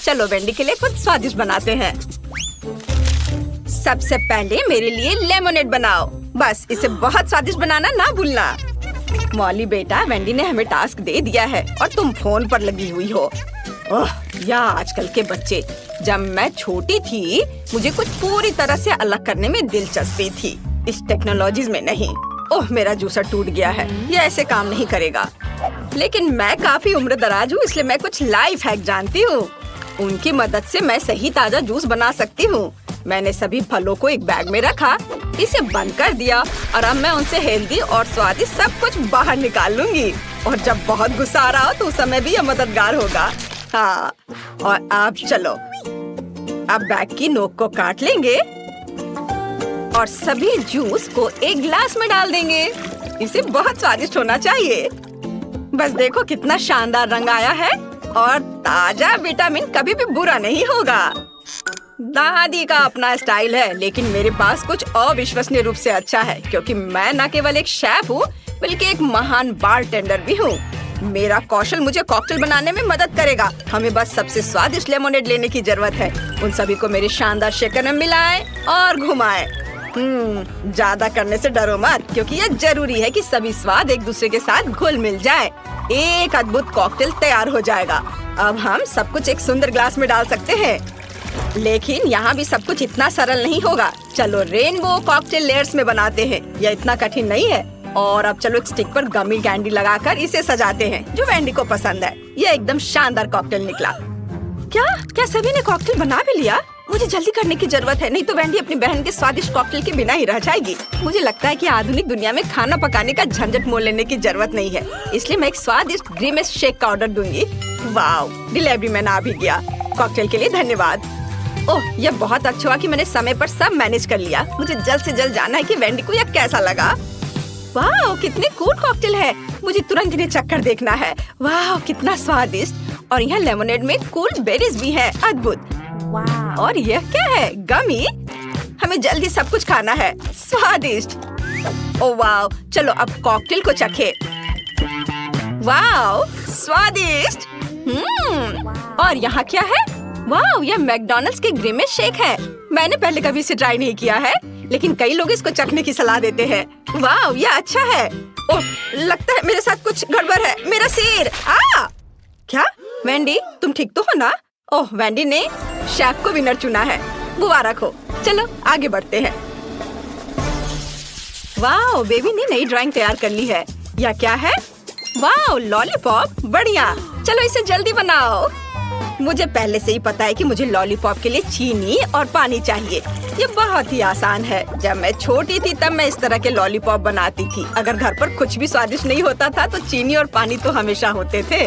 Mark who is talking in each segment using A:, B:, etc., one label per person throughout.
A: चलो वेंडी के लिए कुछ स्वादिष्ट बनाते हैं। सबसे पहले मेरे लिए लेमोनेड बनाओ। बस इसे बहुत स्वादिष्ट बनाना ना भूलना। मॉली बेटा, वेंडी ने हमें टास्क दे दिया है और तुम फोन पर लगी हुई हो। ओह, या आजकल के बच्चे। जब मैं छोटी थी मुझे कुछ पूरी तरह से अलग करने में दिलचस्पी थी, इस टेक्नोलॉजीज में नहीं। ओह, मेरा जूसर टूट गया है, ये ऐसे काम नहीं करेगा। लेकिन मैं काफी उम्र दराज हूँ, इसलिए मैं कुछ लाइफ हैक जानती हूँ। उनकी मदद से मैं सही ताजा जूस बना सकती हूँ। मैंने सभी फलों को एक बैग में रखा, इसे बंद कर दिया और अब मैं उनसे हेल्दी और स्वादिष्ट सब कुछ बाहर निकाल लूंगी। और जब बहुत गुस्सा आ रहा हो तो उस समय भी यह मददगार होगा। हाँ, और अब चलो, अब बैग की नोक को काट लेंगे और सभी जूस को एक गिलास में डाल देंगे। इसे बहुत स्वादिष्ट होना चाहिए। बस देखो कितना शानदार रंग आया है और ताजा विटामिन कभी भी बुरा नहीं होगा। दादी का अपना स्टाइल है, लेकिन मेरे पास कुछ अविश्वसनीय रूप से अच्छा है, क्योंकि मैं न केवल एक शेफ हूँ बल्कि एक महान बारटेंडर भी हूँ। मेरा कौशल मुझे कॉकटेल बनाने में मदद करेगा। हमें बस सबसे स्वादिष्ट लेमोनेड लेने की जरूरत है। उन सभी को मेरे शानदार शेकर में मिलाएं और घुमाएं। ज्यादा करने से डरो मत, क्योंकि यह जरूरी है कि सभी स्वाद एक दूसरे के साथ घुल मिल जाए। एक अद्भुत कॉकटेल तैयार हो जाएगा। अब हम सब कुछ एक सुंदर ग्लास में डाल सकते हैं, लेकिन यहाँ भी सब कुछ इतना सरल नहीं होगा। चलो रेनबो कॉकटेल लेयर्स में बनाते हैं। यह इतना कठिन नहीं है। और अब चलो एक स्टिक पर गमी कैंडी लगाकर इसे सजाते हैं, जो वेंडी को पसंद है। यह एकदम शानदार कॉकटेल निकला। क्या सभी ने कॉकटेल बना भी लिया? मुझे जल्दी करने की जरूरत है, नहीं तो वेंडी अपनी बहन के स्वादिष्ट कॉकटेल के बिना ही रह जाएगी। मुझे लगता है कि आधुनिक दुनिया में खाना पकाने का झंझट मोल लेने की जरूरत नहीं है, इसलिए मैं एक स्वादिष्ट ग्रीमेस शेक का ऑर्डर दूंगी। वाओ, डिलीवरी मैन आ भी गया। कॉकटेल के लिए धन्यवाद। ओह, यह बहुत अच्छा हुआ कि मैंने समय पर सब मैनेज कर लिया। मुझे जल्द से जल्द जानना है कि वेंडी को यह कैसा लगा। वाह, कितनी कूल कॉकटेल है। मुझे तुरंत इन्हें चक्कर देखना है। वाह, कितना स्वादिष्ट। और यहाँ लेमोनेड में कूल बेरीज भी है। अद्भुत। और यह क्या है? गमी। हमें जल्दी सब कुछ खाना है। स्वादिष्ट। ओह वाह, चलो अब कॉकटेल को चखे। वाह, स्वादिष्ट। और यहाँ क्या है? वाह, यह मैकडॉनल्ड्स के ग्रीमेस शेक है। मैंने पहले कभी इसे ट्राई नहीं किया है, लेकिन कई लोग इसको चखने की सलाह देते हैं। वाह, यह अच्छा है। ओह, लगता है मेरे साथ कुछ गड़बड़ है। मेरा सिर। क्या वेंडी, तुम ठीक तो हो ना? ओह, वेंडी ने शेफ को विनर चुना है। मुबारक हो। चलो आगे बढ़ते हैं। वाह, बेबी ने नई ड्राइंग तैयार कर ली है। यह क्या है? वाह, लॉलीपॉप। बढ़िया, चलो इसे जल्दी बनाओ। मुझे पहले से ही पता है कि मुझे लॉलीपॉप के लिए चीनी और पानी चाहिए। ये बहुत ही आसान है। जब मैं छोटी थी तब मैं इस तरह के लॉलीपॉप बनाती थी। अगर घर पर कुछ भी स्वादिष्ट नहीं होता था तो चीनी और पानी तो हमेशा होते थे।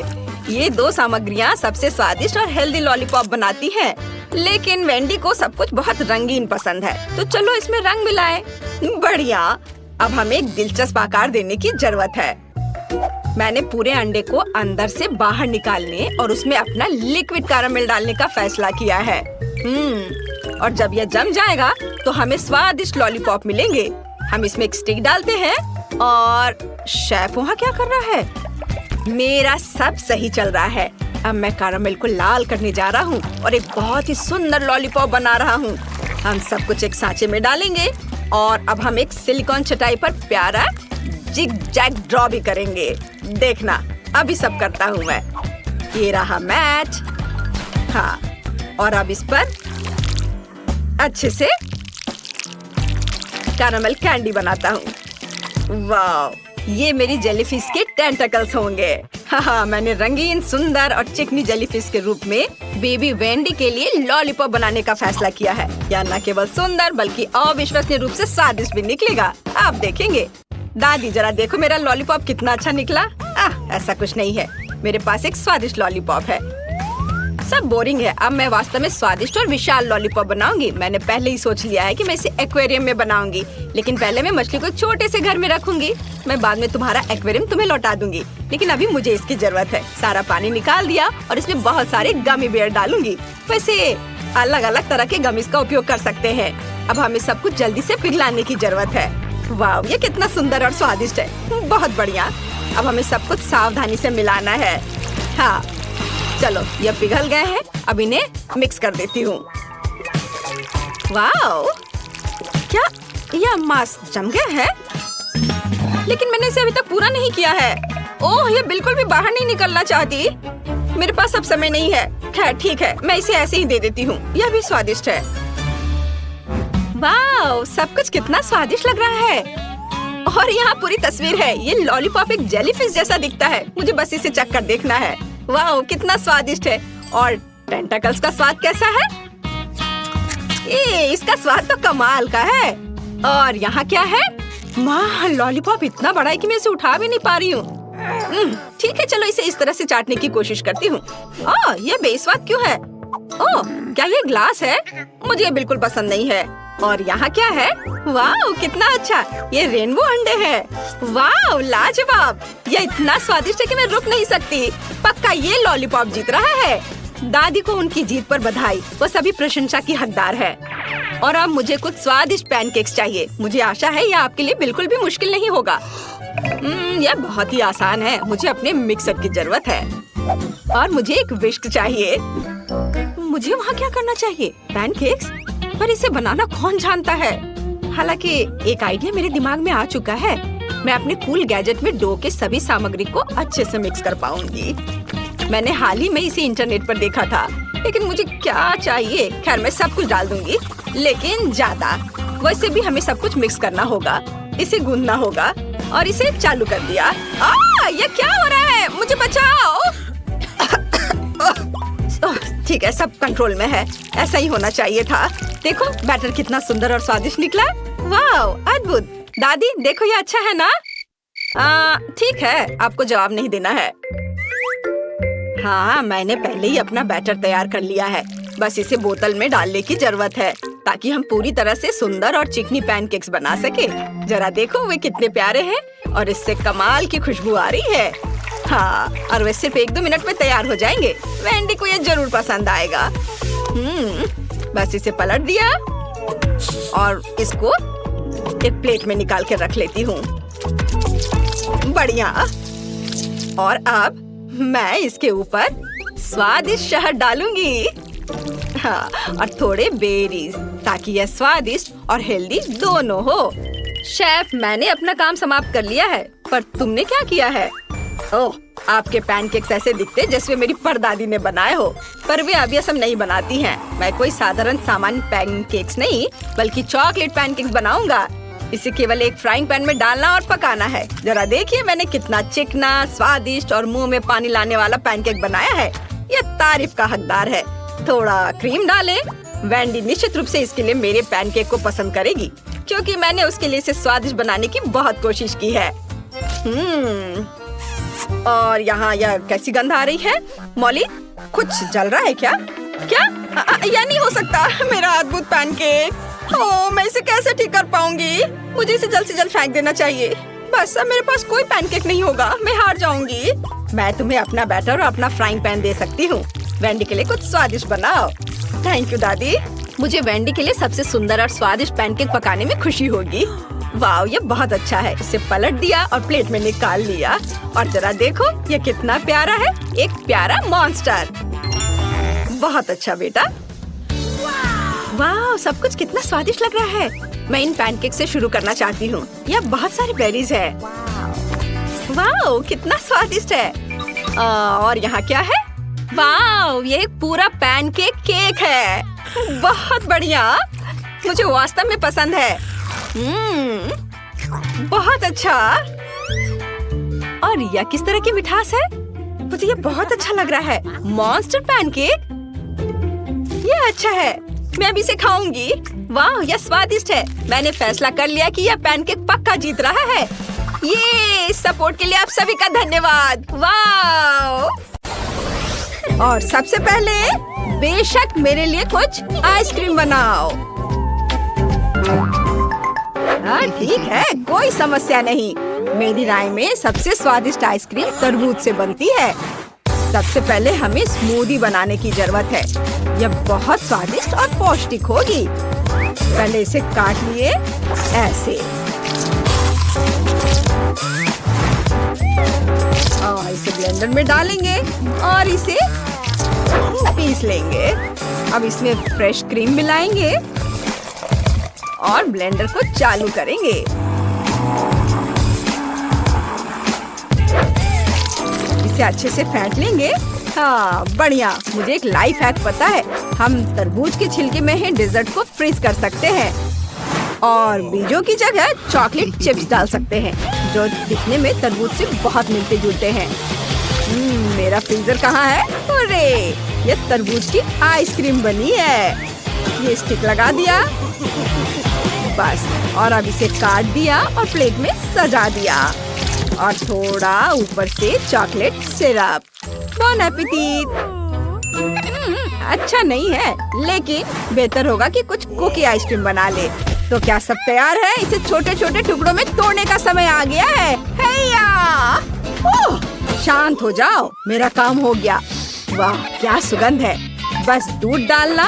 A: ये दो सामग्रियाँ सबसे स्वादिष्ट और हेल्दी लॉलीपॉप बनाती हैं। लेकिन वेंडी को सब कुछ बहुत रंगीन पसंद है, तो चलो इसमें रंग मिलाएं। बढ़िया। अब हमें एक दिलचस्प आकार देने की जरूरत है। मैंने पूरे अंडे को अंदर से बाहर निकालने और उसमें अपना लिक्विड कैरामेल डालने का फैसला किया है। और जब यह जम जाएगा तो हमें स्वादिष्ट लॉलीपॉप मिलेंगे। हम इसमें एक स्टिक डालते हैं और शेफ वहाँ क्या कर रहा है? मेरा सब सही चल रहा है। अब मैं कैरामेल को लाल करने जा रहा हूँ और एक बहुत ही सुंदर लॉलीपॉप बना रहा हूँ। हम सब कुछ एक सांचे में डालेंगे और अब हम एक सिलिकॉन चटाई पर प्यारा जिग जैग ड्रॉ भी करेंगे। देखना, अभी सब करता हूँ मैं। ये रहा मैच। हाँ, और अब इस पर अच्छे से कैरामेल कैंडी बनाता हूँ। वाह, ये मेरी जेलीफिश के टेंटकल्स होंगे। हाँ, मैंने रंगीन, सुंदर और चिकनी जेलीफिश के रूप में बेबी वेंडी के लिए लॉलीपॉप बनाने का फैसला किया है। यह न केवल सुंदर बल्कि अविश्वसनीय रूप से स्वादिष्ट भी निकलेगा। आप देखेंगे। दादी, जरा देखो मेरा लॉलीपॉप कितना अच्छा निकला। ऐसा कुछ नहीं है, मेरे पास एक स्वादिष्ट लॉलीपॉप है। सब बोरिंग है। अब मैं वास्तव में स्वादिष्ट और विशाल लॉलीपॉप बनाऊंगी। मैंने पहले ही सोच लिया है कि मैं इसे एक्वेरियम में बनाऊंगी, लेकिन पहले मैं मछली को छोटे से घर में रखूंगी। मैं बाद में तुम्हारा एक्वेरियम तुम्हें लौटा दूंगी, लेकिन अभी मुझे इसकी जरूरत है। सारा पानी निकाल दिया और इसमें बहुत सारे गमी बेयर डालूंगी। वैसे अलग अलग तरह के गमीज का उपयोग कर सकते हैं। अब हमें सब कुछ जल्दी से पिघलाने की जरूरत है। वाह, ये कितना सुंदर और स्वादिष्ट है। बहुत बढ़िया। अब हमें सब कुछ सावधानी से मिलाना है। हाँ, चलो ये पिघल गए हैं, अब इन्हें मिक्स कर देती हूँ। वाओ, क्या यह मांस जम गया है? लेकिन मैंने इसे अभी तक पूरा नहीं किया है। ओह, ये बिल्कुल भी बाहर नहीं निकलना चाहती। मेरे पास अब समय नहीं है। खैर ठीक है, मैं इसे ऐसे ही दे देती हूँ। यह भी स्वादिष्ट है। वाओ, सब कुछ कितना स्वादिष्ट लग रहा है। और यहाँ पूरी तस्वीर है। ये लॉलीपॉप एक जेलीफिश जैसा दिखता है। मुझे बस इसे चख कर देखना है। वाओ, कितना स्वादिष्ट है। और टेंटाकल्स का स्वाद कैसा है? इसका स्वाद तो कमाल का है। और यहाँ क्या है? माँ, लॉलीपॉप इतना बड़ा है कि मैं इसे उठा भी नहीं पा रही हूँ। ठीक है, चलो इसे इस तरह से चाटने की कोशिश करती हूँ। ये बेस्वाद क्यों है? ओह, क्या ये ग्लास है? मुझे ये बिल्कुल पसंद नहीं है। और यहाँ क्या है? वाह, कितना अच्छा, ये रेनबो अंडे हैं। वाह, लाजवाब। ये इतना स्वादिष्ट है कि मैं रुक नहीं सकती। पक्का ये लॉलीपॉप जीत रहा है। दादी को उनकी जीत पर बधाई। वो सभी प्रशंसा की हकदार है। और अब मुझे कुछ स्वादिष्ट पैनकेक्स चाहिए। मुझे आशा है यह आपके लिए बिल्कुल भी मुश्किल नहीं होगा। यह बहुत ही आसान है। मुझे अपने मिक्सर की जरूरत है और मुझे एक विस्क चाहिए। मुझे वहाँ क्या करना चाहिए? पैनकेक्स? पर इसे बनाना कौन जानता है? हालांकि एक आइडिया मेरे दिमाग में आ चुका है। मैं अपने कूल गैजेट में डो के सभी सामग्री को अच्छे से मिक्स कर पाऊंगी। मैंने हाल ही में इसे इंटरनेट पर देखा था, लेकिन मुझे क्या चाहिए? खैर, मैं सब कुछ डाल दूंगी, लेकिन ज्यादा। वैसे भी हमें सब कुछ मिक्स करना होगा। इसे गूंदना होगा और इसे चालू कर दिया। ये क्या हो रहा है? मुझे बचाओ। ठीक है, सब कंट्रोल में है। ऐसा ही होना चाहिए था। देखो, बैटर कितना सुंदर और स्वादिष्ट निकला। वाह, अद्भुत। दादी देखो, ये अच्छा है ना? ठीक है, आपको जवाब नहीं देना है। हाँ, मैंने पहले ही अपना बैटर तैयार कर लिया है। बस इसे बोतल में डालने की जरूरत है ताकि हम पूरी तरह से सुंदर और चिकनी पैनकेक्स बना सके। जरा देखो, वे कितने प्यारे हैं और इससे कमाल की खुशबू आ रही है। हाँ, और वे सिर्फ 1-2 मिनट में तैयार हो जाएंगे। वेंडी को ये जरूर पसंद आएगा। बस इसे पलट दिया और इसको एक प्लेट में निकाल के रख लेती हूँ। बढ़िया। और अब मैं इसके ऊपर स्वादिष्ट शहद डालूंगी। हाँ, और थोड़े बेरीज, ताकि यह स्वादिष्ट और हेल्दी दोनों हो। शेफ, मैंने अपना काम समाप्त कर लिया है, पर तुमने क्या किया है? ओह, आपके पैनकेक्स ऐसे दिखते जैसे मेरी परदादी ने बनाए हो, पर वे अब यह सब नहीं बनाती हैं। मैं कोई साधारण सामान्य पैनकेक्स नहीं, बल्कि चॉकलेट पैनकेक्स बनाऊंगा। इसे केवल एक फ्राइंग पैन में डालना और पकाना है। जरा देखिए, मैंने कितना चिकना, स्वादिष्ट और मुंह में पानी लाने वाला पैनकेक बनाया है। यह तारीफ का हकदार है। थोड़ा क्रीम डालें। वेंडी निश्चित रूप से इसके लिए मेरे पैनकेक को पसंद करेगी, क्योंकि मैंने उसके लिए इसे स्वादिष्ट बनाने की बहुत कोशिश की है। और यहाँ यह कैसी गंध आ रही है? मॉली, कुछ जल रहा है क्या? क्या? यह नहीं हो सकता। मेरा अद्भुत पैनकेक। ओह, मैं इसे कैसे ठीक कर पाऊंगी? मुझे इसे जल्द से जल्द फेंक देना चाहिए। बस अब मेरे पास कोई पैनकेक नहीं होगा। मैं हार जाऊंगी। मैं तुम्हें अपना बैटर और अपना फ्राइंग पैन दे सकती हूँ। वेंडी के लिए कुछ स्वादिष्ट बनाओ। थैंक यू दादी। मुझे वेंडी के लिए सबसे सुंदर और स्वादिष्ट पैनकेक पकाने में खुशी होगी। वाह, ये बहुत अच्छा है। इसे पलट दिया और प्लेट में निकाल लिया। और जरा देखो, ये कितना प्यारा है। एक प्यारा मॉन्स्टर। बहुत अच्छा बेटा। वाह, सब कुछ कितना स्वादिष्ट लग रहा है। मैं इन पैनकेक से शुरू करना चाहती हूँ। यह बहुत सारी बेरीज है। वाह, कितना स्वादिष्ट है। और यहाँ क्या है? वाह, ये एक पूरा पैनकेक केक है। बहुत बढ़िया, मुझे वास्तव में पसंद है। बहुत अच्छा। और यह किस तरह की मिठास है? मुझे ये बहुत अच्छा लग रहा है। मॉन्स्टर पैनकेक, यह अच्छा है। मैं भी इसे खाऊंगी। वाह, यह स्वादिष्ट है। मैंने फैसला कर लिया कि यह पैनकेक पक्का जीत रहा है। ये सपोर्ट के लिए आप सभी का धन्यवाद। वाह! और सबसे पहले बेशक मेरे लिए कुछ आइसक्रीम बनाओ। हाँ ठीक है, कोई समस्या नहीं। मेरी राय में सबसे स्वादिष्ट आइसक्रीम तरबूज से बनती है। सबसे पहले हमें स्मूदी बनाने की जरूरत है। यह बहुत स्वादिष्ट और पौष्टिक होगी। पहले इसे काट लिए ऐसे और इसे ब्लेंडर में डालेंगे और इसे पीस लेंगे। अब इसमें फ्रेश क्रीम मिलाएंगे और ब्लेंडर को चालू करेंगे। इसे अच्छे से फेंट लेंगे। हाँ बढ़िया। मुझे एक लाइफ हैक पता है। हम तरबूज के छिलके में ही डेजर्ट को फ्रीज कर सकते हैं और बीजों की जगह चॉकलेट चिप्स डाल सकते हैं जो दिखने में तरबूज से बहुत मिलते जुलते हैं। मेरा फ्रीजर कहाँ है? अरे ये तरबूज की आइसक्रीम बनी है। ये स्टिक लगा दिया बस, और अब इसे काट दिया और प्लेट में सजा दिया और थोड़ा ऊपर से चॉकलेट सिरप। बॉन एपेटिट। अच्छा नहीं है लेकिन बेहतर होगा कि कुछ कुकी आइसक्रीम बना ले। तो क्या सब तैयार है? इसे छोटे छोटे टुकड़ों में तोड़ने का समय आ गया है। हैया! ओह, शांत हो जाओ, मेरा काम हो गया। वाह क्या सुगंध है। बस दूध डालना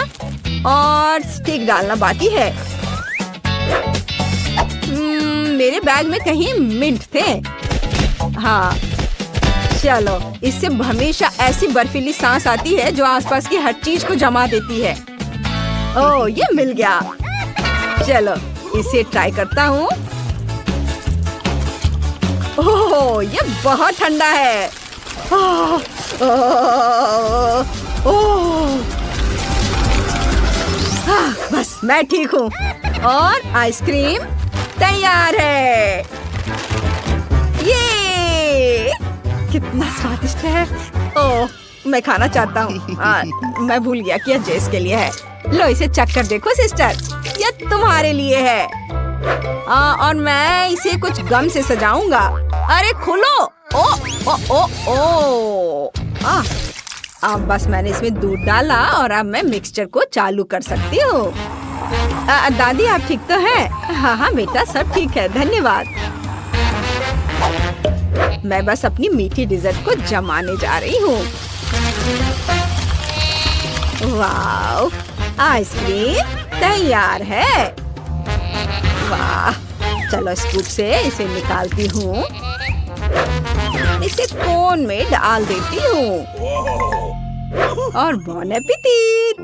A: और स्टिक डालना बाकी है। मेरे बैग में कहीं मिंट थे। हाँ चलो, इससे हमेशा ऐसी बर्फीली सांस आती है जो आसपास की हर चीज को जमा देती है। ओह ये मिल गया। चलो इसे ट्राई करता हूँ। ओह ये बहुत ठंडा है। बस मैं ठीक हूँ और आइसक्रीम तैयार है। ये कितना स्वादिष्ट है। ओह मैं खाना चाहता हूँ। मैं भूल गया कि यह जेस के लिए है। लो इसे चख कर देखो सिस्टर, यह तुम्हारे लिए है। और मैं इसे कुछ गम से सजाऊंगा। अरे खोलो। ओ ओ ओ ओ अब बस मैंने इसमें दूध डाला और अब मैं मिक्सचर को चालू कर सकती हूँ। दादी आप ठीक तो हैं? हाँ हाँ बेटा सब ठीक है धन्यवाद। मैं बस अपनी मीठी डिजर्ट को जमाने जा रही हूँ। वाह आइसक्रीम तैयार है। वाह चलो स्कूप से इसे निकालती हूँ। इसे कोन में डाल देती हूँ और बॉन एपेटिट।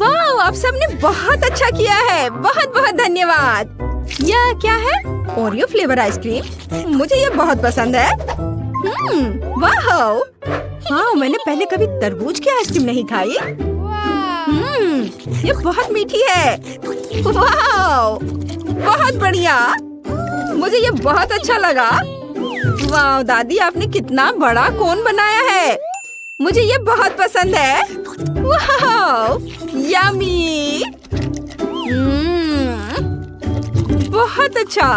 A: वाह आप सबने बहुत अच्छा किया है, बहुत बहुत धन्यवाद। यह क्या है? Oreo flavour ice cream. मुझे ये बहुत पसंद है। वाह वाह मैंने पहले कभी तरबूज की आइसक्रीम नहीं खाई। ये बहुत मीठी है। वाह बहुत बढ़िया, मुझे ये बहुत अच्छा लगा। वाह दादी आपने कितना बड़ा कोन बनाया है, मुझे ये बहुत पसंद है। वाह यम्मी। बहुत अच्छा।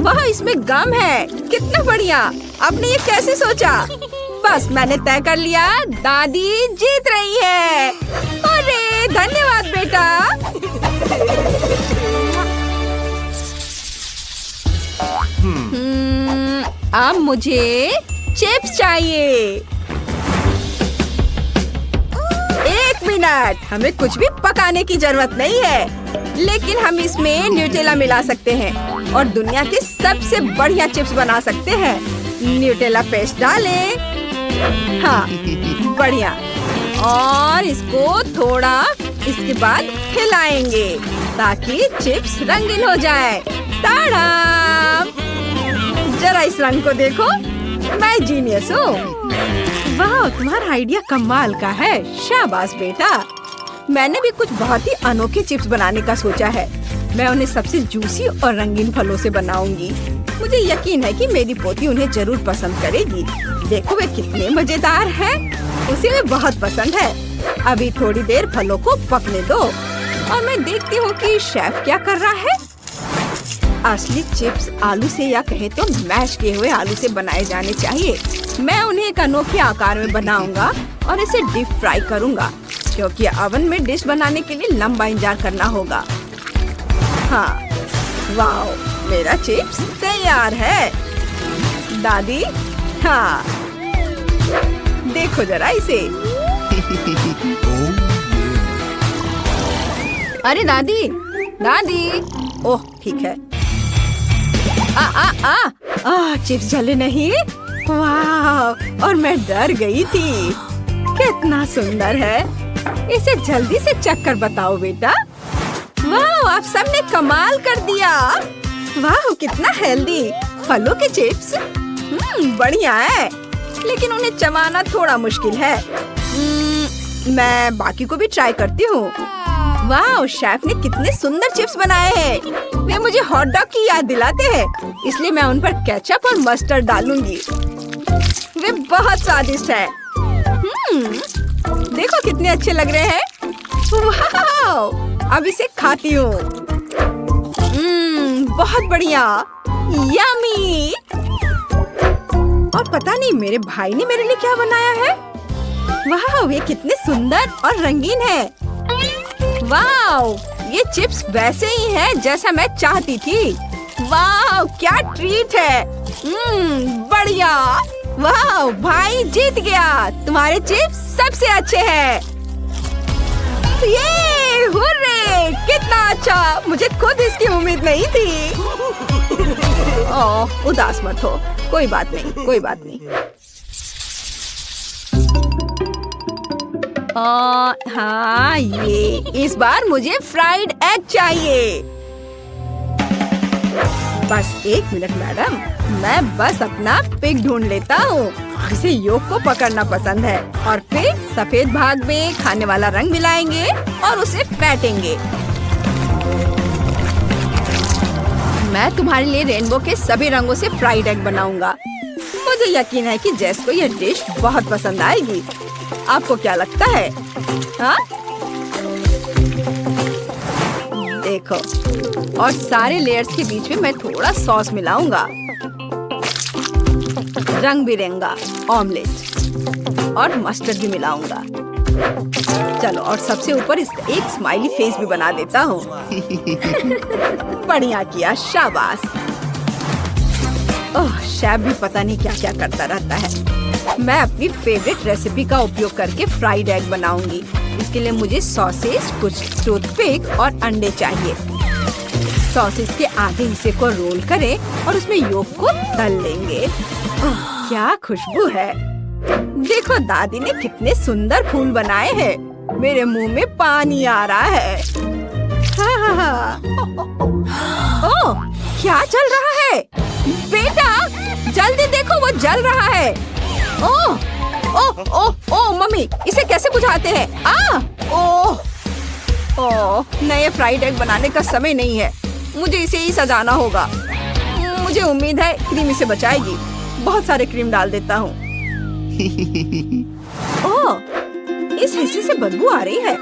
A: वाह इसमें गम है, कितना बढ़िया। आपने ये कैसे सोचा? बस मैंने तय कर लिया, दादी जीत रही है। अरे धन्यवाद बेटा। अब मुझे चिप्स चाहिए। 1 मिनट, हमें कुछ भी पकाने की जरूरत नहीं है, लेकिन हम इसमें न्यूटेला मिला सकते हैं और दुनिया के सबसे बढ़िया चिप्स बना सकते हैं। न्यूटेला पेस्ट डालें। हाँ बढ़िया, और इसको थोड़ा इसके बाद हिलाएंगे ताकि चिप्स रंगीन हो जाए। ताड़ा! जरा इस रंग को देखो, मैं जीनियस हूँ। वाह तुम्हारा आइडिया कमाल का है, शाबाश बेटा। मैंने भी कुछ बहुत ही अनोखे चिप्स बनाने का सोचा है। मैं उन्हें सबसे जूसी और रंगीन फलों से बनाऊंगी। मुझे यकीन है कि मेरी पोती उन्हें जरूर पसंद करेगी। देखो वे कितने मजेदार हैं, उसे वे बहुत पसंद है। अभी थोड़ी देर फलों को पकने दो और मैं देखती हूँ कि शेफ क्या कर रहा है। असली चिप्स आलू से या कहे तो मैश किए हुए आलू से बनाए जाने चाहिए। मैं उन्हें एक अनोखे आकार में बनाऊंगा और इसे डीप फ्राई करूंगा, क्योंकि ओवन में डिश बनाने के लिए लंबा इंतजार करना होगा। हाँ वाह मेरा चिप्स तैयार है। दादी हाँ देखो जरा इसे। अरे दादी दादी, ओह ठीक है। चिप्स जले नहीं। वाह और मैं डर गई थी। कितना सुंदर है। इसे जल्दी से चख कर बताओ बेटा। वाह, आप सबने कमाल कर दिया। वाह, कितना हेल्दी। फलों के चिप्स बढ़िया है, लेकिन उन्हें चबाना थोड़ा मुश्किल है। मैं बाकी को भी ट्राई करती हूँ। वाह, शेफ ने कितने सुंदर चिप्स बनाए हैं। वे मुझे हॉट डॉग की याद दिलाते हैं, इसलिए मैं उन पर केचप और मस्टर्ड डालूंगी। वे बहुत स्वादिष्ट है। देखो कितने अच्छे लग रहे हैं। वाह, अब इसे खाती हूँ। बहुत बढ़िया, यम्मी। और पता नहीं मेरे भाई ने मेरे लिए क्या बनाया है। वाह, ये कितने सुंदर और रंगीन है। वाह, ये चिप्स वैसे ही है जैसा मैं चाहती थी। वाह, क्या ट्रीट है। बढ़िया। वाह, भाई जीत गया। तुम्हारे चिप्स सबसे अच्छे हैं। ये हुर्रे, कितना अच्छा। मुझे खुद इसकी उम्मीद नहीं थी। ओह, उदास मत हो। कोई बात नहीं, कोई बात नहीं। हाँ, ये इस बार मुझे फ्राइड एग चाहिए। बस 1 मिनट मैडम, मैं बस अपना पिग ढूंढ लेता हूँ। इसे योग को पकड़ना पसंद है और फिर सफेद भाग में खाने वाला रंग मिलाएंगे और उसे फेंटेंगे। मैं तुम्हारे लिए रेनबो के सभी रंगों से फ्राइड एग बनाऊंगा। मुझे यकीन है कि जेस को यह डिश बहुत पसंद आएगी। आपको क्या लगता है? हाँ? देखो, और सारे लेयर्स के बीच में मैं थोड़ा सॉस मिलाऊंगा। रंग बिरंगा ऑमलेट और मस्टर्ड भी मिलाऊंगा। चलो, और सबसे ऊपर इसका एक स्माइली फेस भी बना देता हूँ। बढ़िया किया, शाबाश। ओह, शेफ भी पता नहीं क्या क्या करता रहता है। मैं अपनी फेवरेट रेसिपी का उपयोग करके फ्राइड एग बनाऊंगी। इसके लिए मुझे सॉसेज, कुछ टूथपिक और अंडे चाहिए। सॉसेज के आधे हिस्से को रोल करें और उसमें योग को तल लेंगे। क्या खुशबू है। देखो, दादी ने कितने सुंदर फूल बनाए हैं। मेरे मुंह में पानी आ रहा है। ओह, क्या चल रहा है? बेटा, जल्दी देखो, वो जल रहा है। ओह, ओह, ओह, ओह, मम्मी, इसे कैसे बुझाते हैं? ओह, ओह, नए फ्राइड एग बनाने का समय नहीं है। मुझे इसे ही सजाना होगा। मुझे उम्मीद है क्रीम इसे बचाएगी। बहुत सारे क्रीम डाल देता हूँ। ओह, इस हिस्से से बदबू आ रही है।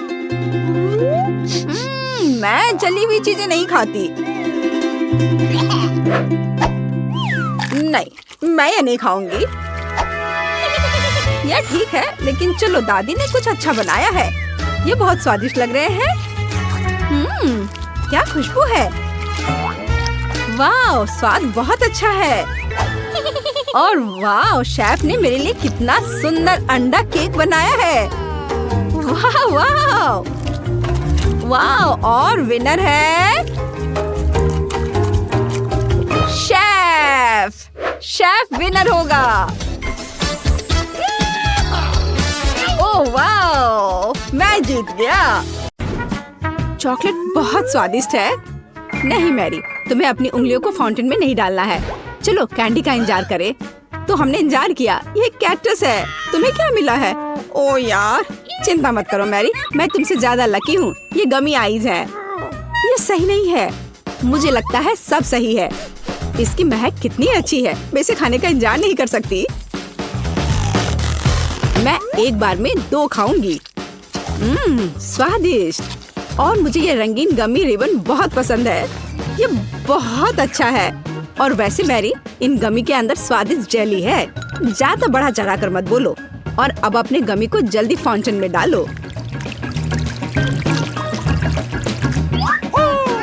A: मैं जली हुई चीजें नहीं खाती। नहीं, मैं ये नहीं खाऊंगी। यह ठीक है, लेकिन चलो, दादी ने कुछ अच्छा बनाया है। ये बहुत स्वादिष्ट लग रहे हैं। क्या खुशबू है। वाह, स्वाद बहुत अच्छा है। और वाह, शेफ ने मेरे लिए कितना सुंदर अंडा केक बनाया है। वाह वाह वाह, और विनर है शेफ। शेफ विनर होगा। ओह वाह, मैं जीत गया। चॉकलेट बहुत स्वादिष्ट है। नहीं मैरी, तुम्हें अपनी उंगलियों को फाउंटेन में नहीं डालना है। चलो, कैंडी का इंतजार करें। तो हमने इंतजार किया। ये कैक्टस है। तुम्हें क्या मिला है? ओ यार, चिंता मत करो मैरी, मैं तुमसे ज्यादा लकी हूँ। ये गमी आइज है। ये सही नहीं है। मुझे लगता है सब सही है। इसकी महक कितनी अच्छी है। मैं इसे खाने का इंतजार नहीं कर सकती। मैं एक बार में 2 खाऊंगी। स्वादिष्ट। और मुझे ये रंगीन गमी रिबन बहुत पसंद है। ये बहुत अच्छा है। और वैसे मैरी, इन गमी के अंदर स्वादिष्ट जेली है। ज्यादा बढ़ा चढ़ा कर मत बोलो। और अब अपने गमी को जल्दी फाउंटेन में डालो।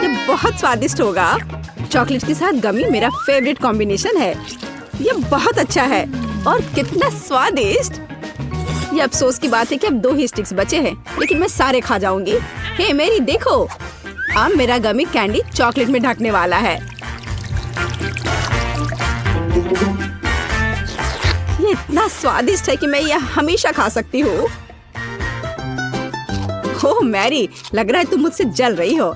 A: ये बहुत स्वादिष्ट होगा। चॉकलेट के साथ गमी मेरा फेवरेट कॉम्बिनेशन है। ये बहुत अच्छा है। और कितना स्वादिष्ट। ये अफसोस की बात है कि अब 2 ही स्टिक्स बचे हैं, लेकिन मैं सारे खा जाऊंगी। हे मेरी, देखो, अब मेरा गमी कैंडी चॉकलेट में ढकने वाला है। ये इतना स्वादिष्ट है कि मैं यह हमेशा खा सकती हूँ। ओह मैरी, लग रहा है तुम मुझसे जल रही हो।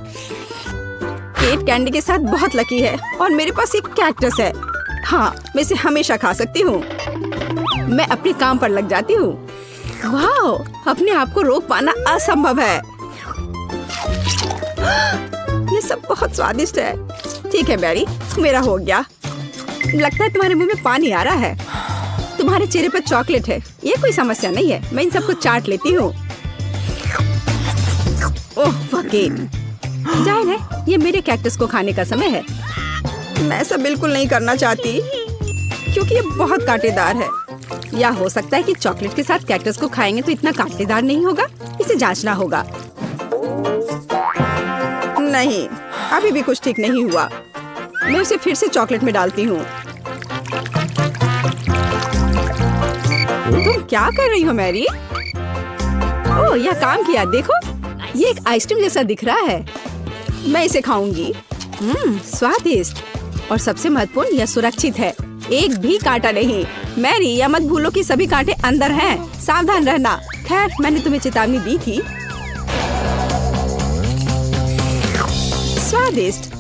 A: केट कैंडी के साथ बहुत लकी है और मेरे पास एक कैक्टस है। हाँ, मैं इसे हमेशा खा सकती हूँ। मैं अपने काम पर लग जाती हूँ। वाह, अपने आप को रोक पाना असंभव है। ये सब बहुत स्वादिष्ट है। ठीक है मैरी, मेरा हो गया। लगता है तुम्हारे मुंह में पानी आ रहा है। तुम्हारे चेहरे पर चॉकलेट है, ये कोई समस्या नहीं है। मैं इन सबको चाट लेती हूँ। ओह केट, जाहिर है ये मेरे कैक्टस को खाने का समय है। मैं ऐसा बिल्कुल नहीं करना चाहती क्योंकि ये बहुत कांटेदार है। या हो सकता है कि चॉकलेट के साथ कैक्टस को खाएंगे तो इतना कांटेदार नहीं होगा। इसे जांचना होगा। नहीं, अभी भी कुछ ठीक नहीं हुआ। मैं उसे फिर से चॉकलेट में डालती हूँ। तुम क्या कर रही हो मैरी? ओह, यह काम किया। देखो, ये एक आइसक्रीम जैसा दिख रहा है। मैं इसे खाऊंगी। स्वादिष्ट और सबसे महत्वपूर्ण, यह सुरक्षित है। एक भी कांटा नहीं। मैरी, यह मत भूलो कि सभी कांटे अंदर हैं। सावधान रहना। खैर, मैंने तुम्हें चेतावनी दी थी। स्वादिष्ट।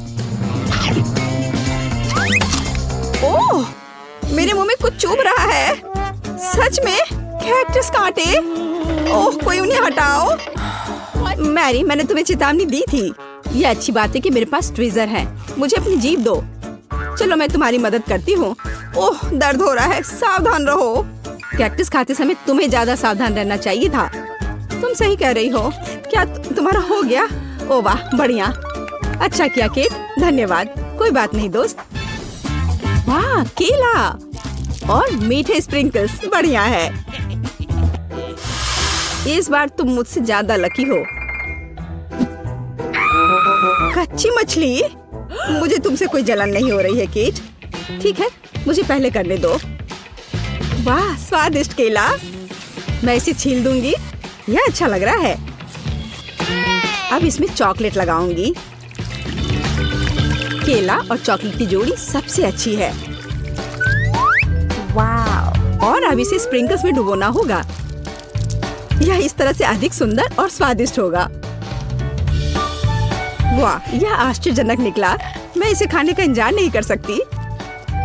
A: ओह, मेरे मुंह में कुछ चुभ रहा है। सच में कैक्टस कांटे। ओह, कोई उन्हें हटाओ। मैरी, मैंने तुम्हें चेतावनी दी थी। ये अच्छी बात है कि मेरे पास ट्विज़र है। मुझे अपनी जीभ दो। चलो, मैं तुम्हारी मदद करती हूँ। ओह, दर्द हो रहा है। सावधान रहो। कैक्टस खाते समय तुम्हें ज्यादा सावधान रहना चाहिए था। तुम सही कह रही हो। क्या तुम्हारा हो गया? ओह वाह, बढ़िया। अच्छा किया केट, धन्यवाद। कोई बात नहीं दोस्त। वाह, केला और मीठे स्प्रिंकल्स, बढ़िया है। इस बार तुम मुझसे ज्यादा लकी हो। कच्ची मछली? मुझे तुमसे कोई जलन नहीं हो रही है केट। ठीक है, मुझे पहले करने दो। वाह, स्वादिष्ट केला। मैं इसे छील दूंगी। यह अच्छा लग रहा है। अब इसमें चॉकलेट लगाऊंगी। केला और चॉकलेट की जोड़ी सबसे अच्छी है। वाह, और अब इसे स्प्रिंकल्स में डुबोना होगा। यह इस तरह से अधिक सुंदर और स्वादिष्ट होगा। वाह, यह आश्चर्यजनक निकला। मैं इसे खाने का इंतजार नहीं कर सकती।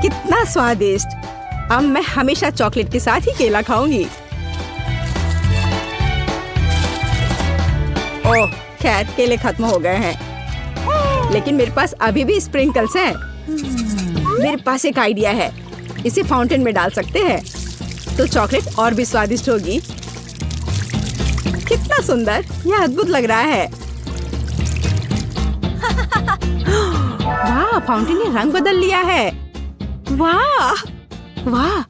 A: कितना स्वादिष्ट। अब मैं हमेशा चॉकलेट के साथ ही केला खाऊंगी। ओह, खैर केले खत्म हो गए हैं, लेकिन मेरे पास अभी भी स्प्रिंकल्स हैं। मेरे पास एक आइडिया है। इसे फाउंटेन में डाल सकते हैं तो चॉकलेट और भी स्वादिष्ट होगी। कितना सुंदर, यह अद्भुत लग रहा है। वाह, फाउंटेन ने रंग बदल लिया है। वाह वाह,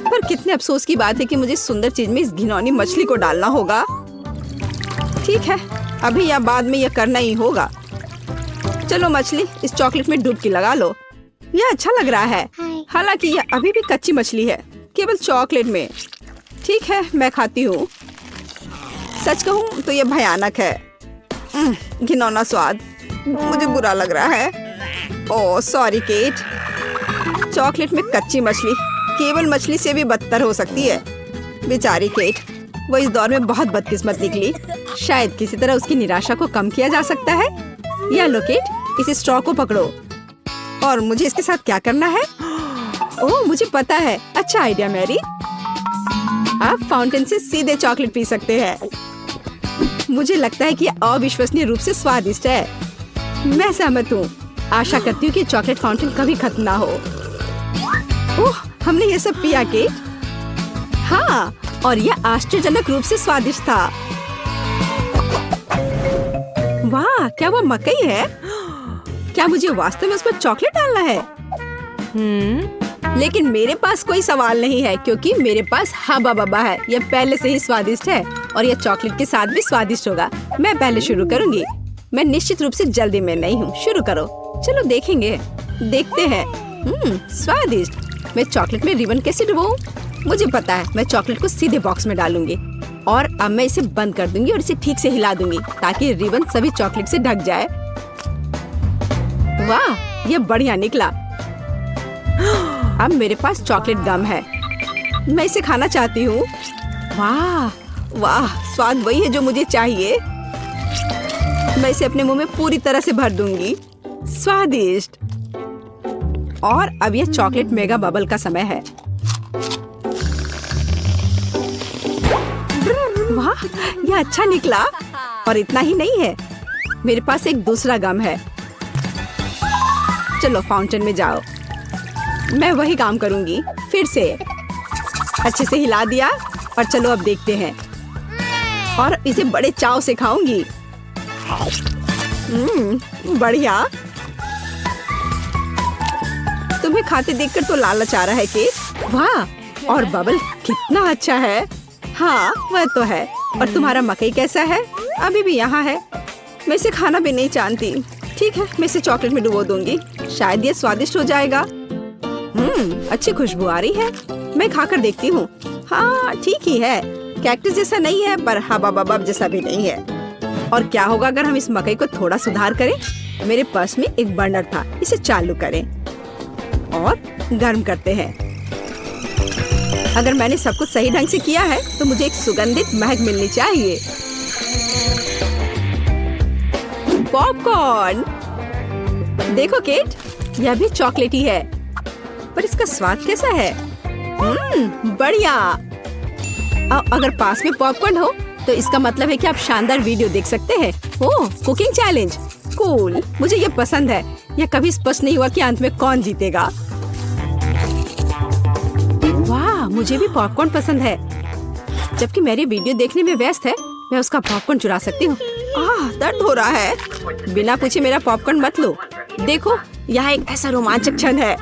A: पर कितने अफसोस की बात है कि मुझे इस सुंदर चीज में इस घिनौनी मछली को डालना होगा। ठीक है, अभी या बाद में यह करना ही होगा। चलो मछली, इस चॉकलेट में डुबकी लगा लो। यह अच्छा लग रहा है। हालांकि यह अभी भी कच्ची मछली है, केवल चॉकलेट में। ठीक है, मैं खाती हूँ। सच कहूँ तो यह भयानक है। घिनौना स्वाद, मुझे बुरा लग रहा है। Oh sorry cat. चॉकलेट में कच्ची मछली केवल मछली से भी बदतर हो सकती है। बेचारी केट, वो इस दौर में बहुत बदकिस्मत निकली। शायद किसी तरह उसकी निराशा को कम किया जा सकता है। या लो केट, इस स्ट्रॉ को पकड़ो। और मुझे इसके साथ क्या करना है? ओह, मुझे पता है। अच्छा आइडिया मैरी। आप फाउंटेन से सीधे चॉकलेट पी सकते हैं। मुझे लगता है कि यह अविश्वसनीय रूप से स्वादिष्ट है। मैं सहमत हूँ। आशा करती हूँ कि चॉकलेट फाउंटेन कभी खत्म ना हो। ओह, हमने ये सब पिया के? हाँ, और यह आश्चर्यजनक रूप से स्वादिष्ट था। वाह, क्या वो मकई है? क्या मुझे वास्तव में उस पर चॉकलेट डालना है? लेकिन मेरे पास कोई सवाल नहीं है क्योंकि मेरे पास हब्बा बब्बा है। यह पहले से ही स्वादिष्ट है और यह चॉकलेट के साथ भी स्वादिष्ट होगा। मैं पहले शुरू करूंगी। मैं निश्चित रूप से जल्दी में नहीं हूँ। शुरू करो। चलो देखेंगे, देखते हैं। स्वादिष्ट। मैं चॉकलेट में रिबन कैसे डुबाऊं? मुझे पता है। मैं चॉकलेट को सीधे बॉक्स में डालूंगी और अब मैं इसे बंद कर दूंगी और इसे ठीक से हिला दूंगी ताकि रिबन सभी चॉकलेट से ढक जाए। वाह, ये बढ़िया निकला। अब मेरे पास चॉकलेट गम है। मैं इसे खाना चाहती हूँ। वाह, वाह, स्वाद वही है जो मुझे चाहिए। मैं इसे अपने मुंह में पूरी तरह से भर दूंगी। स्वादिष्ट। और अब यह चॉकलेट मेगा बबल का समय है। वाह, यह अच्छा निकला। और इतना ही नहीं है, मेरे पास एक दूसरा गम है। चलो फाउंटेन में जाओ। मैं वही काम करूंगी फिर से। अच्छे से हिला दिया और चलो अब देखते हैं। और इसे बड़े चाव से खाऊंगी। बढ़िया। तुम्हें खाते देखकर तो लालच आ रहा है केट। वाह, और बबल कितना अच्छा है। हाँ, वह तो है। और तुम्हारा मकई कैसा है? अभी भी यहाँ है। मैं इसे खाना भी नहीं जानती। ठीक है, मैं इसे चॉकलेट में डुबो दूंगी। शायद ये स्वादिष्ट हो जाएगा। अच्छी खुशबू आ रही है। मैं खाकर देखती हूँ। हाँ, ठीक ही है। कैक्टस जैसा नहीं है, पर हबा बबा जैसा भी नहीं है। और क्या होगा अगर हम इस मकई को थोड़ा सुधार करें? मेरे पर्स में एक बर्नर था, इसे चालू करें और गर्म करते हैं। अगर मैंने सब कुछ सही ढंग से किया है तो मुझे एक सुगंधित महक मिलनी चाहिए। पॉपकॉर्न। देखो केट, यह भी चॉकलेटी है, पर इसका स्वाद कैसा है? बढ़िया। अगर पास में पॉपकॉर्न हो तो इसका मतलब है कि आप शानदार वीडियो देख सकते हैं। ओह, कुकिंग चैलेंज। कूल, मुझे ये पसंद है। यह कभी स्पष्ट नहीं हुआ कि अंत में कौन जीतेगा। वाह, मुझे भी पॉपकॉर्न पसंद है। जबकि मेरी वीडियो देखने में व्यस्त है, मैं उसका पॉपकॉर्न चुरा सकती हूँ। दर्द हो रहा है। बिना पूछे मेरा पॉपकॉर्न मत लो। देखो, यहाँ एक ऐसा रोमांचक क्षण है।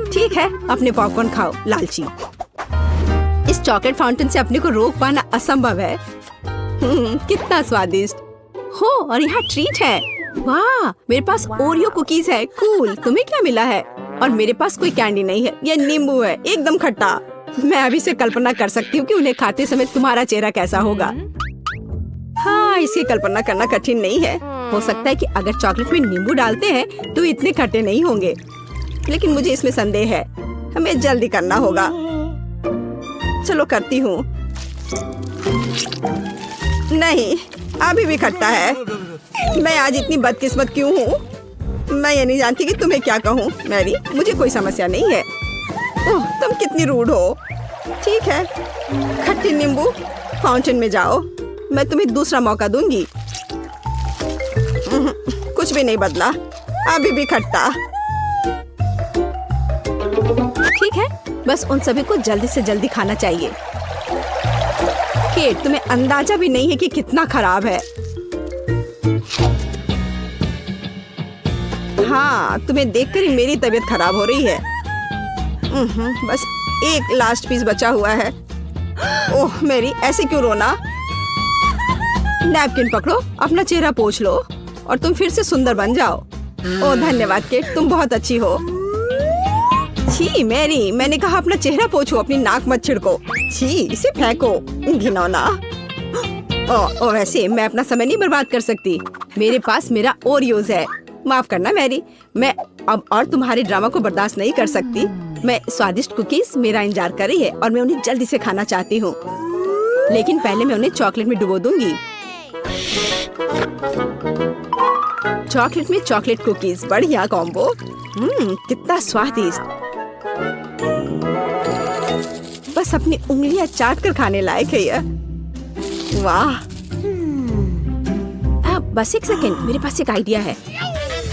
A: ठीक है, अपने पॉपकॉर्न खाओ, लालची। इस चॉकलेट फाउंटेन से अपने को रोक पाना असंभव है। कितना स्वादिष्ट हो। और यहाँ ट्रीट है। वाह, मेरे पास ओरियो कुकीज है। कूल। तुम्हें क्या मिला है? और मेरे पास कोई कैंडी नहीं है। यह नींबू है, एकदम खट्टा। मैं अभी से कल्पना कर सकती हूँ कि उन्हें खाते समय तुम्हारा चेहरा कैसा होगा। हाँ, इसकी कल्पना करना कठिन नहीं है। हो सकता है कि अगर चॉकलेट में नींबू डालते हैं तो इतने खट्टे नहीं होंगे, लेकिन मुझे इसमें संदेह है। हमें जल्दी करना होगा। चलो करती हूँ। नहीं, अभी भी खट्टा है। मैं आज इतनी बदकिस्मत क्यों हूँ? मैं ये नहीं जानती कि तुम्हें क्या कहूँ। मैरी, मुझे कोई समस्या नहीं है। ओह, तुम कितनी रूड हो। ठीक है, खट्टी नींबू, फाउंटेन में जाओ। मैं तुम्हें दूसरा मौका दूंगी। कुछ भी नहीं बदला, अभी भी खट्टा। ठीक है, बस उन सभी को जल्दी से जल्दी खाना चाहिए। केट, तुम्हें अंदाजा भी नहीं है कि कितना खराब है। हाँ, तुम्हें देखकर ही मेरी तबीयत खराब हो रही है। बस एक लास्ट पीस बचा हुआ है। ओह मेरी, ऐसे क्यों रोना? नैपकिन पकड़ो, अपना चेहरा पोंछ लो और तुम फिर से सुंदर बन जाओ। ओह धन्यवाद केट, तुम बहुत अच्छी हो। छी मैरी, मैंने कहा अपना चेहरा पोंछो, अपनी नाक मत छिड़को। छी, इसे फेंको, घिनौना। ओह वैसे मैं अपना समय नहीं बर्बाद कर सकती। मेरे पास मेरा ओरियोज है। माफ करना मैरी, मैं अब और तुम्हारे ड्रामा को बर्दाश्त नहीं कर सकती। मैं स्वादिष्ट कुकीज मेरा इंतजार कर रही है और मैं उन्हें जल्दी से खाना चाहती हूँ, लेकिन पहले मैं उन्हें चॉकलेट में डुबो दूंगी। चॉकलेट में चॉकलेट कुकीज, बढ़िया कॉम्बो। कितना स्वादिष्ट। बस अपनी उंगलियां चाट कर खाने लायक है यह। वाह। बस एक सेकेंड, मेरे पास एक आइडिया है।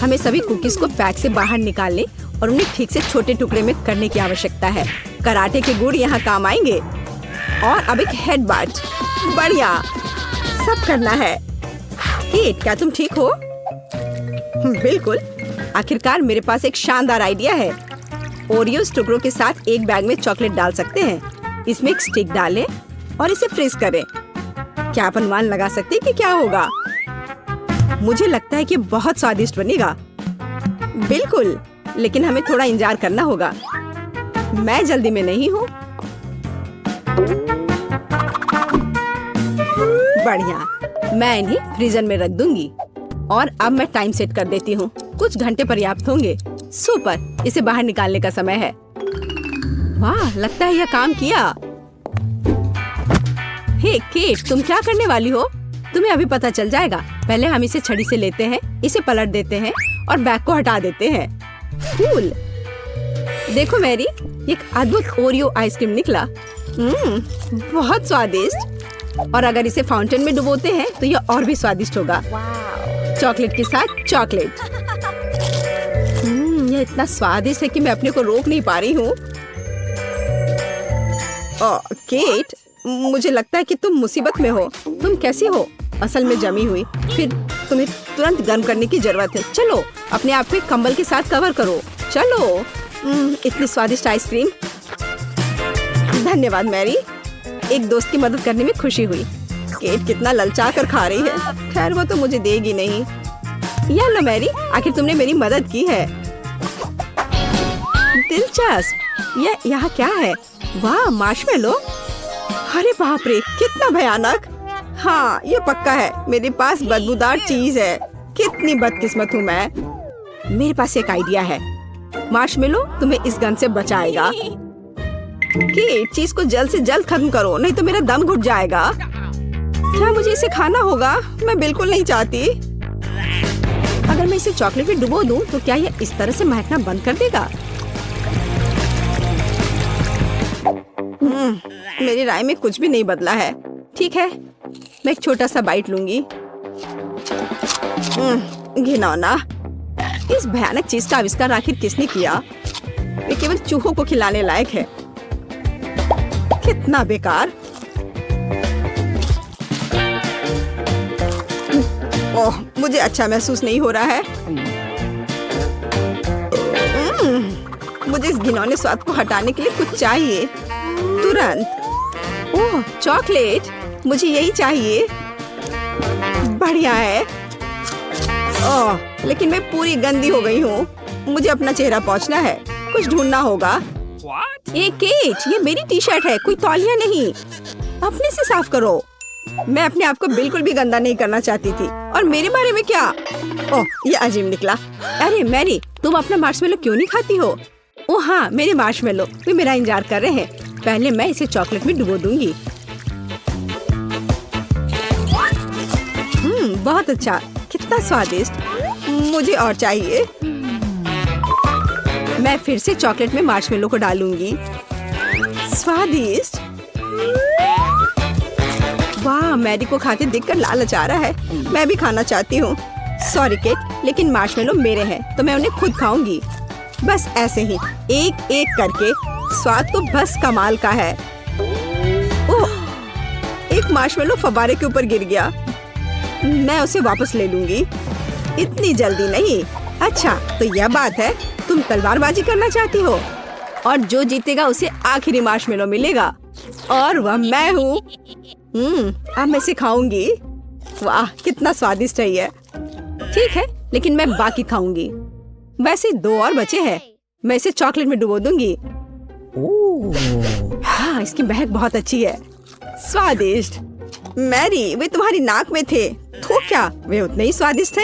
A: हमें सभी कुकीज को पैक से बाहर निकालने और उन्हें ठीक से छोटे टुकड़े में करने की आवश्यकता है। कराटे के गुण यहाँ काम आएंगे। और अब एक हेडबट, बढ़िया, सब करना है। केट, क्या तुम ठीक हो? बिल्कुल। आखिरकार मेरे पास एक शानदार आइडिया है। ओरियोस टुकड़ों के साथ एक बैग में चॉकलेट डाल सकते हैं। इसमें एक स्टिक डालें और इसे फ्रीज करें। क्या आप अनुमान लगा सकते हैं कि क्या होगा? मुझे लगता है कि बहुत स्वादिष्ट बनेगा। बिल्कुल, लेकिन हमें थोड़ा इंतजार करना होगा। मैं जल्दी में नहीं हूँ। बढ़िया, मैं इन्हें फ्रीजर में रख दूंगी। और अब मैं टाइम सेट कर देती हूँ। कुछ घंटे पर्याप्त होंगे। सुपर, इसे बाहर निकालने का समय है। वाह, लगता है यह काम किया। हे केट, तुम क्या करने वाली हो? तुम्हें अभी पता चल जाएगा। पहले हम इसे छड़ी से लेते हैं, इसे पलट देते हैं और बैग को हटा देते हैं। कूल। देखो मैरी, एक अद्भुत ओरियो आइसक्रीम निकला। बहुत स्वादिष्ट। और अगर इसे फाउंटेन में डुबोते हैं तो यह और भी स्वादिष्ट होगा। चॉकलेट के साथ चॉकलेट। यह इतना स्वादिष्ट है कि मैं अपने को रोक नहीं पा रही हूँ। केट, मुझे लगता है कि तुम मुसीबत में हो। तुम कैसी हो? असल में जमी हुई। फिर तुम्हें तुरंत गर्म करने की जरूरत है। चलो अपने आप को एक कंबल के साथ कवर करो। चलो। इतनी स्वादिष्ट आइसक्रीम। धन्यवाद मैरी, एक दोस्त की मदद करने में खुशी हुई। केट कितना ललचा कर खा रही है। खैर वो तो मुझे देगी नहीं। या लो मैरी, आखिर तुमने मेरी मदद की है। दिलचस्प। यह यहाँ क्या है? वाह, मार्शमेलो। अरे बाप रे, कितना भयानक। हाँ, ये पक्का है। मेरे पास बदबूदार चीज है। कितनी बदकिस्मत हूँ मैं। मेरे पास एक आइडिया है। मार्शमेलो तुम्हें इस गन से बचाएगा। केट, चीज को जल्द से जल्द खत्म करो, नहीं तो मेरा दम घुट जाएगा। क्या मुझे इसे खाना होगा? मैं बिल्कुल नहीं चाहती। अगर मैं इसे चॉकलेट में डुबो दूं, तो क्या यह इस तरह से महकना बंद कर देगा? मेरी राय में कुछ भी नहीं बदला है। ठीक है, मैं एक छोटा सा बाइट लूंगी। घिनौना। इस भयानक चीज का आविष्कार आखिर किसने किया? ये केवल चूहों को खिलाने लायक है। कितना बेकार। ओह, मुझे अच्छा महसूस नहीं हो रहा है। मुझे इस घिनौने स्वाद को हटाने के लिए कुछ चाहिए तुरंत। ओह, चॉकलेट, मुझे यही चाहिए। बढ़िया है। ओह, लेकिन मैं पूरी गंदी हो गई हूँ। मुझे अपना चेहरा पोंछना है। कुछ ढूंढना होगा। ये केट, ये मेरी टी शर्ट है, कोई तौलिया नहीं। अपने से साफ करो। मैं अपने आप को बिल्कुल भी गंदा नहीं करना चाहती थी। और मेरे बारे में क्या? ओह, ये अजीब निकला। अरे मैरी, तुम अपना मार्शमेलो क्यों नहीं खाती हो? ओह हाँ, मेरे मार्शमेलो, वे मेरा इंतजार कर रहे हैं। पहले मैं इसे चॉकलेट में डुबो दूंगी। बहुत अच्छा, कितना स्वादिष्ट। मुझे और चाहिए। मैं फिर से चॉकलेट में मार्शमेलो को डालूंगी। स्वादिष्ट। वाह, मैरी को खाते देखकर लालच आ रहा है। मैं भी खाना चाहती हूँ। सॉरी केट, लेकिन मार्शमेलो मेरे हैं तो मैं उन्हें खुद खाऊंगी। बस ऐसे ही, एक एक करके। स्वाद तो बस कमाल का है। ओह, एक मार्शमेलो फव्वारे के ऊपर गिर गया। मैं उसे वापस ले लूंगी। इतनी जल्दी नहीं। अच्छा, तो यह बात है, तुम तलवारबाजी करना चाहती हो और जो जीतेगा उसे आखिरी मार्शमेलो मिलेगा और वह मैं हूँ। अब मैं इसे खाऊंगी। वाह, कितना स्वादिष्ट है ये। ठीक है, लेकिन मैं बाकी खाऊंगी। वैसे 2 और बचे हैं। मैं इसे चॉकलेट में डुबो दूंगी। हाँ, इसकी महक बहुत अच्छी है। स्वादिष्ट। मैरी, वे तुम्हारी नाक में थे। तो क्या वे उतने ही स्वादिष्ट थे?